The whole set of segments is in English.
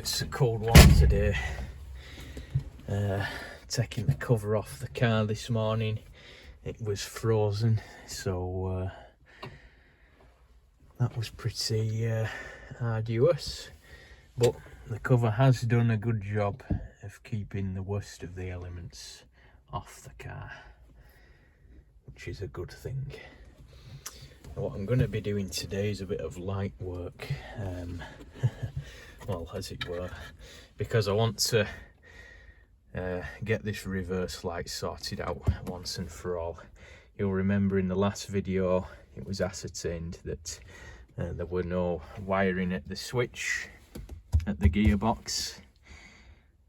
it's a cold one today. Taking the cover off the car this morning, it was frozen, so that was pretty arduous, but the cover has done a good job of keeping the worst of the elements off the car, which is a good thing. What I'm going to be doing today is a bit of light work, well, as it were, because I want to get this reverse light sorted out once and for all. You'll remember in the last video it was ascertained that there were no wiring at the switch at the gearbox,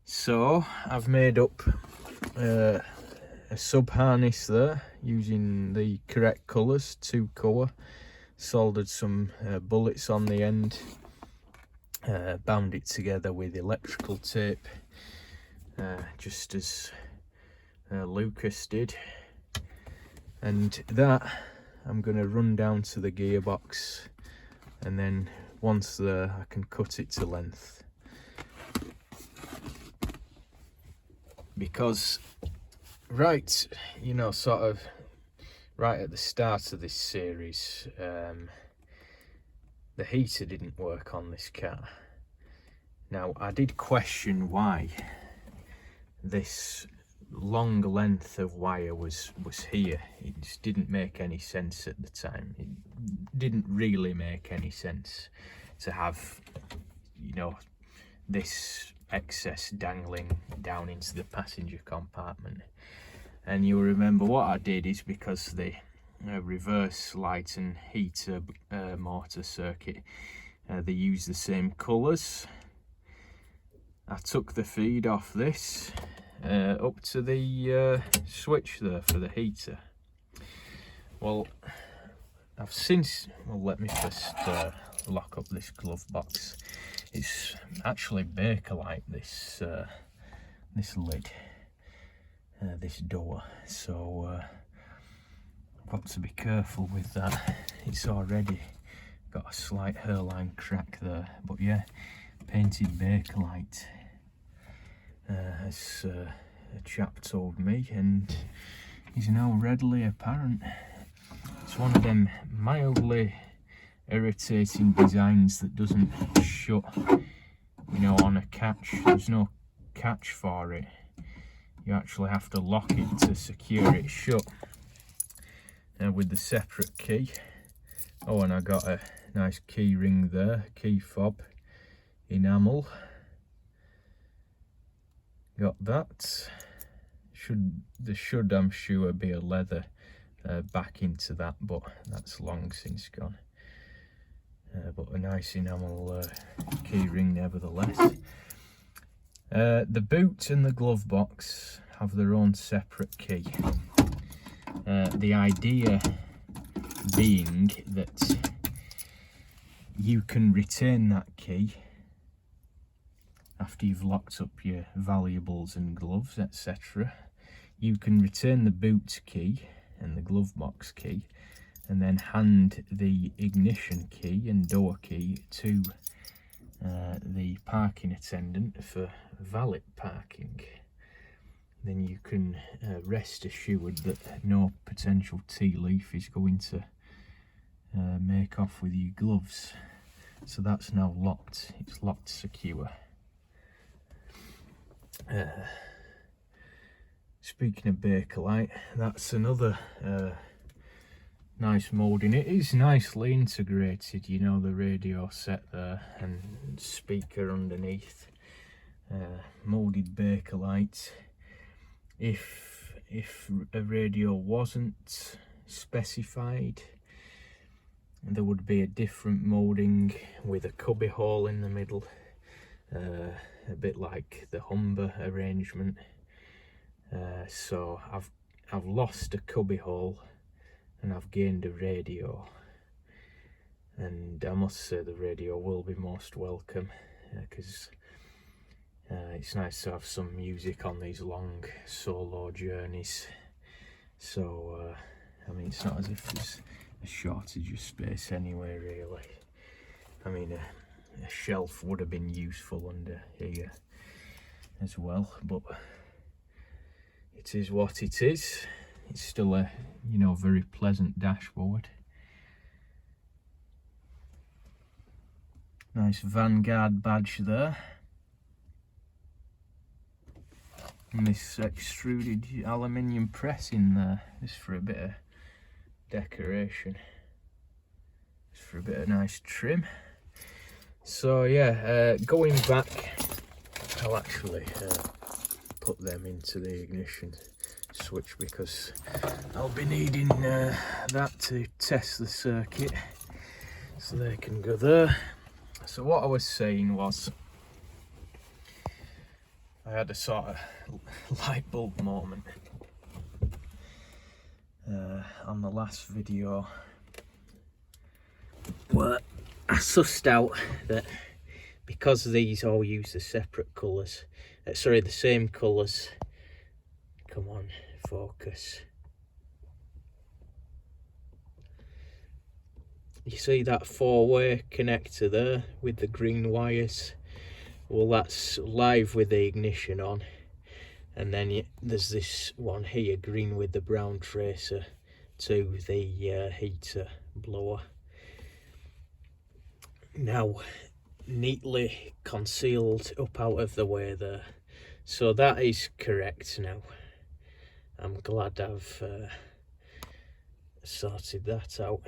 so I've made up a sub harness there using the correct colours, 2 core, soldered some bullets on the end, bound it together with electrical tape, just as Lucas did, and that I'm going to run down to the gearbox, and then once there I can cut it to length, because right, you know, sort of right at the start of this series, the heater didn't work on this car. Now I did question why this long length of wire was here. It just didn't make any sense at the time. It didn't really make any sense to have, you know, this excess dangling down into the passenger compartment. And you'll remember what I did is, because the reverse light and heater motor circuit, they use the same colours, I took the feed off this up to the switch there for the heater. Well, I've since, well, let me first lock up this glove box. It's actually Bakelite, this lid, this door, so I've got to be careful with that. It's already got a slight hairline crack there, but yeah, painted Bakelite, as a chap told me, and is now readily apparent. It's one of them mildly irritating designs that doesn't shut, you know, on a catch. There's no catch for it. You actually have to lock it to secure it shut with the separate key. Oh, and I got a nice key ring there, key fob, enamel. Got that. There should, I'm sure, be a leather back into that, but that's long since gone. But a nice enamel key ring nevertheless. The boot and the glove box have their own separate key. The idea being that you can retain that key after you've locked up your valuables and gloves, etc. You can retain the boot key and the glove box key, and then hand the ignition key and door key to the parking attendant for valet parking. Then you can rest assured that no potential tea leaf is going to make off with your gloves. So that's now locked. It's locked secure. Speaking of Bakelite, that's another nice moulding. It is nicely integrated, you know, the radio set there and speaker underneath, moulded Bakelite. If a radio wasn't specified, there would be a different moulding with a cubby hole in the middle, a bit like the Humber arrangement. So I've lost a cubby hole and I've gained a radio, and I must say the radio will be most welcome, because it's nice to have some music on these long solo journeys. So I mean, it's not as if there's a shortage of space anyway, really. I mean, a shelf would have been useful under here as well, but it is what it is. It's still a, you know, very pleasant dashboard. Nice Vanguard badge there. And this extruded aluminium press in there, just for a bit of decoration. Just for a bit of nice trim. So yeah, going back, I'll actually put them into the ignition switch because I'll be needing that to test the circuit, so they can go there. So what I was saying was, I had a sort of light bulb moment on the last video where I sussed out that because these all use the separate colours, sorry, the same colours. Come on, focus. You see that four-way connector there with the green wires? Well, that's live with the ignition on. And then there's this one here, green with the brown tracer to the heater blower. Now, neatly concealed up out of the way there. So that is correct now. I'm glad I've sorted that out.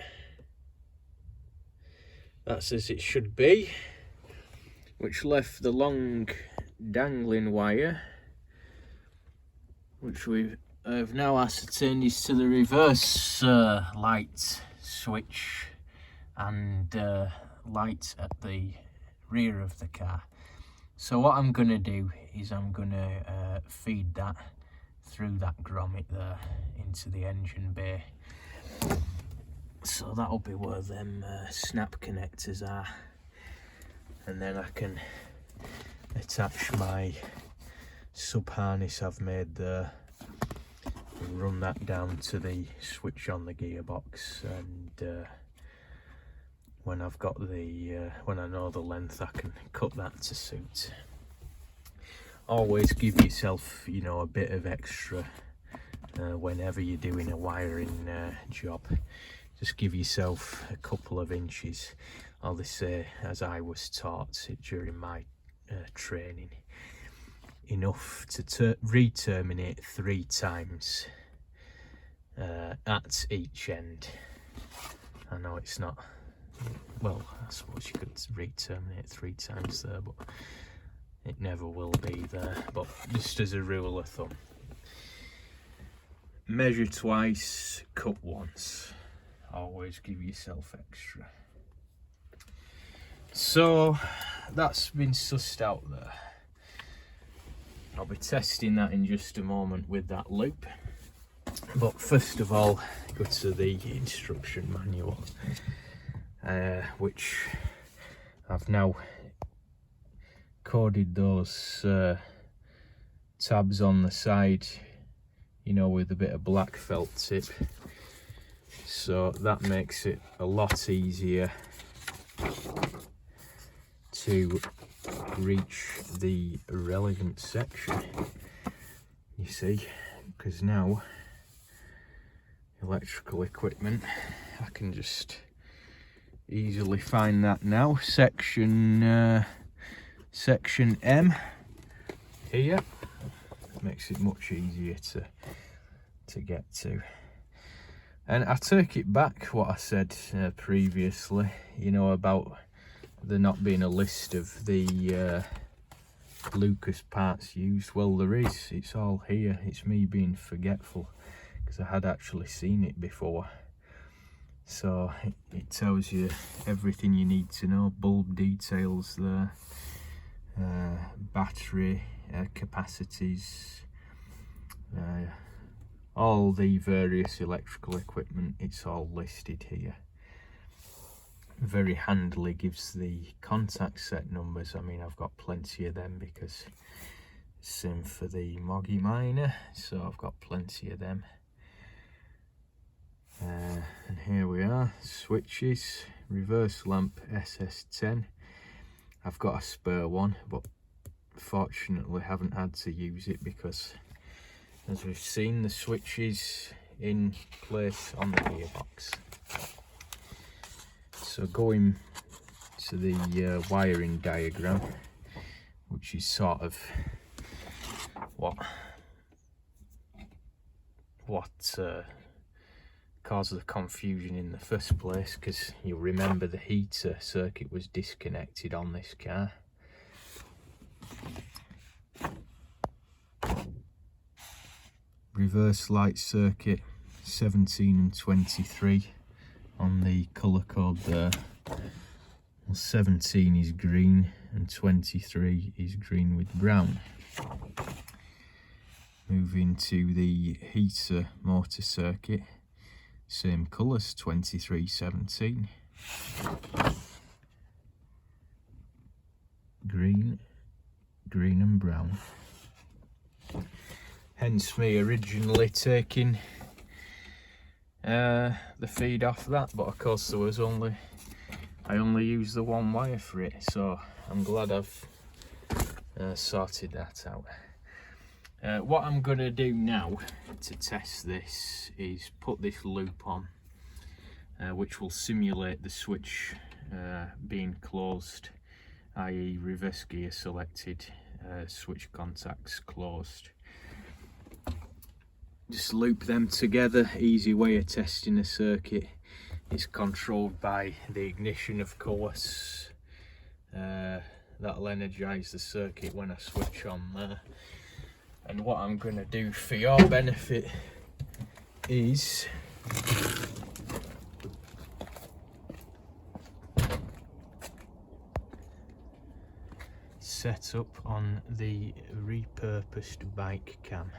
That's as it should be, which left the long dangling wire, which we have now ascertained is to the reverse light switch and light at the rear of the car. So what I'm going to do is I'm going to feed that through that grommet there into the engine bay. So that'll be where them snap connectors are, and then I can attach my sub harness I've made there and run that down to the switch on the gearbox, and when I've got the when I know the length, I can cut that to suit. Always give yourself, you know, a bit of extra whenever you're doing a wiring job. Just give yourself a couple of inches, or they say, as I was taught during my training, enough to re-terminate 3 times at each end. I know it's not, well, I suppose you could re-terminate 3 times there, but it never will be there. But just as a rule of thumb, measure twice, cut once. Always give yourself extra. So that's been sussed out there. I'll be testing that in just a moment with that loop, but first of all, go to the instruction manual, which I've now coded those tabs on the side, you know, with a bit of black felt tip. So that makes it a lot easier to reach the relevant section, you see, because now electrical equipment, I can just easily find that now. Section M here makes it much easier to get to. And I take it back what I said previously, you know, about there not being a list of the Lucas parts used. Well, there is. It's all here. It's me being forgetful, because I had actually seen it before. So it tells you everything you need to know. Bulb details there, battery capacities, all the various electrical equipment, it's all listed here. Very handily gives the contact set numbers. I mean, I've got plenty of them because same for the Moggy Miner, so I've got plenty of them. And here we are, switches, reverse lamp SS10. I've got a spare one, but fortunately haven't had to use it because, as we've seen, the switch is in place on the gearbox. So going to the wiring diagram, which is sort of what caused the confusion in the first place, because you'll remember the heater circuit was disconnected on this car. Reverse light circuit 17 and 23 on the colour code there. Well, 17 is green and 23 is green with brown. Moving to the heater motor circuit, same colours, 23, 17. Green, green and brown. Hence me originally taking the feed off that, but of course there was I only used the one wire for it, so I'm glad I've sorted that out. What I'm going to do now to test this is put this loop on, which will simulate the switch being closed, i.e. reverse gear selected, switch contacts closed. Just loop them together. Easy way of testing a circuit is controlled by the ignition, of course. That'll energise the circuit when I switch on there. And what I'm going to do for your benefit is set up on the repurposed bike cam.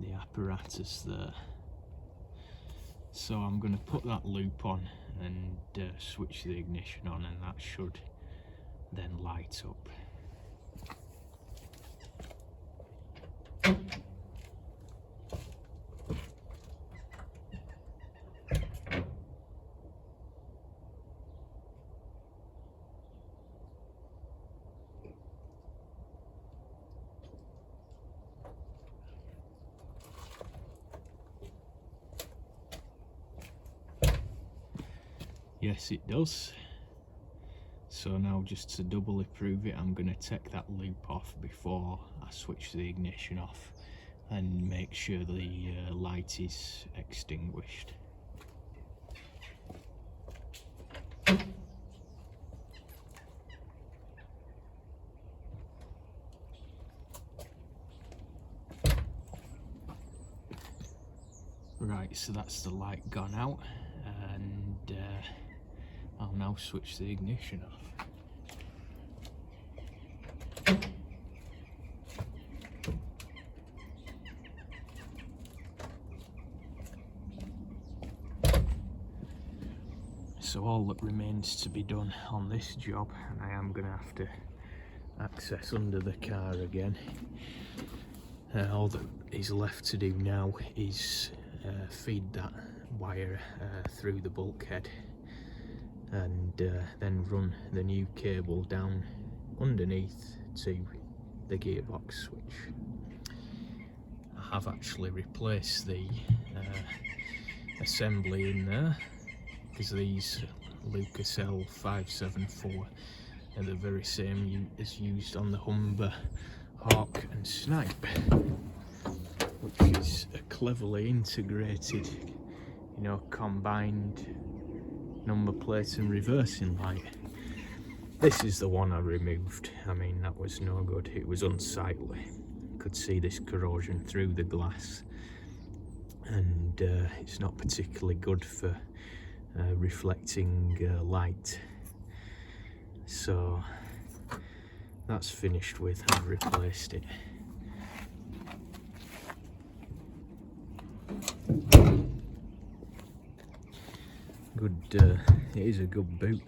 The apparatus there. So I'm going to put that loop on and switch the ignition on, and that should then light up. Yes, it does. So now, just to doubly prove it, I'm going to take that loop off before I switch the ignition off and make sure the light is extinguished. Right, so that's the light gone out, and I'll now switch the ignition off. So all that remains to be done on this job, and I am going to have to access under the car again, all that is left to do now is feed that wire through the bulkhead, and then run the new cable down underneath to the gearbox switch. I have actually replaced the assembly in there, because these Lucas L574 are the very same as used on the Humber, Hawk and Snipe, which is a cleverly integrated, you know, combined number plate and reversing light. This is the one I removed. I mean, that was no good. It was unsightly. Could see this corrosion through the glass, and it's not particularly good for reflecting light. So that's finished with. I've replaced it. Good, it is a good boot,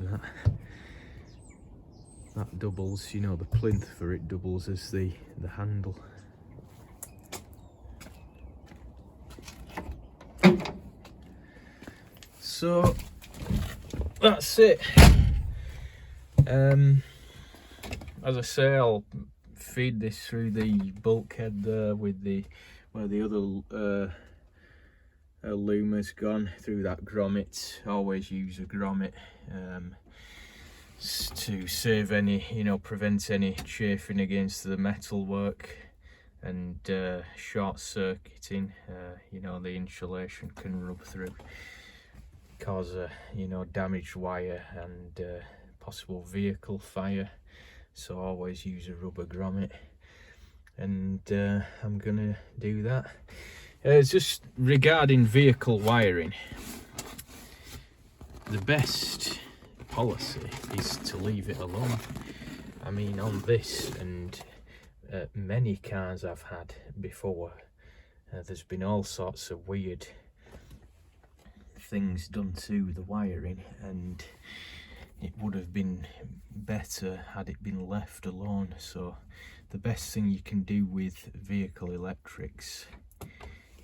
that doubles, you know, the plinth for it doubles as the handle. So that's it. As I say, I'll feed this through the bulkhead there with the where the other lumer's gone, through that grommet. Always use a grommet to save any, prevent any chafing against the metalwork and short circuiting. The insulation can rub through, cause a damaged wire and possible vehicle fire. So always use a rubber grommet, and I'm gonna do that. Just regarding vehicle wiring, the best policy is to leave it alone. I mean, on this and many cars I've had before, there's been all sorts of weird things done to the wiring, and it would have been better had it been left alone. So the best thing you can do with vehicle electrics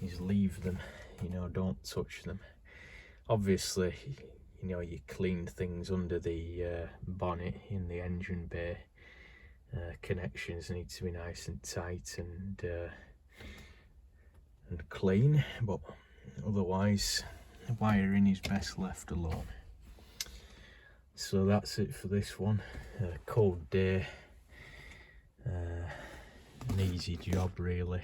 is leave them, don't touch them. Obviously, you clean things under the bonnet in the engine bay. Connections need to be nice and tight and clean, but otherwise the wiring is best left alone. So that's it for this one. Cold day, an easy job really.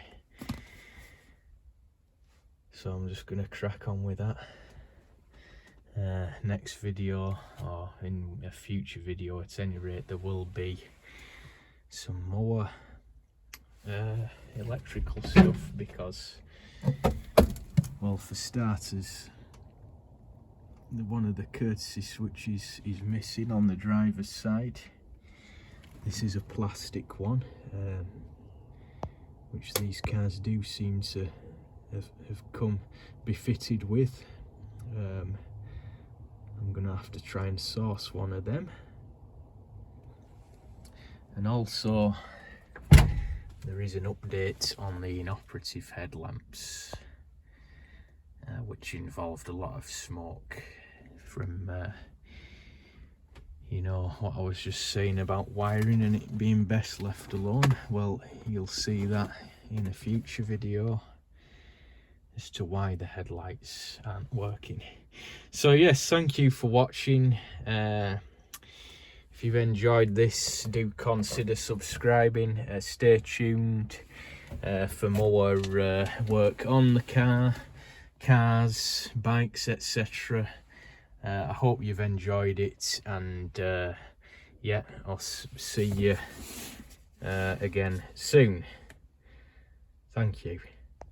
So I'm just gonna crack on with that. Next video, or in a future video at any rate, there will be some more electrical stuff, because, well, for starters, one of the courtesy switches is missing on the driver's side. This is a plastic one, which these cars do seem to have be fitted with. I'm gonna have to try and source one of them. And also there is an update on the inoperative headlamps, which involved a lot of smoke from what I was just saying about wiring and it being best left alone. Well, you'll see that in a future video as to why the headlights aren't working. So yes, thank you for watching. If you've enjoyed this, do consider subscribing. Stay tuned for more work on the cars, bikes, etc. I hope you've enjoyed it, and yeah, I'll see you again soon. Thank you.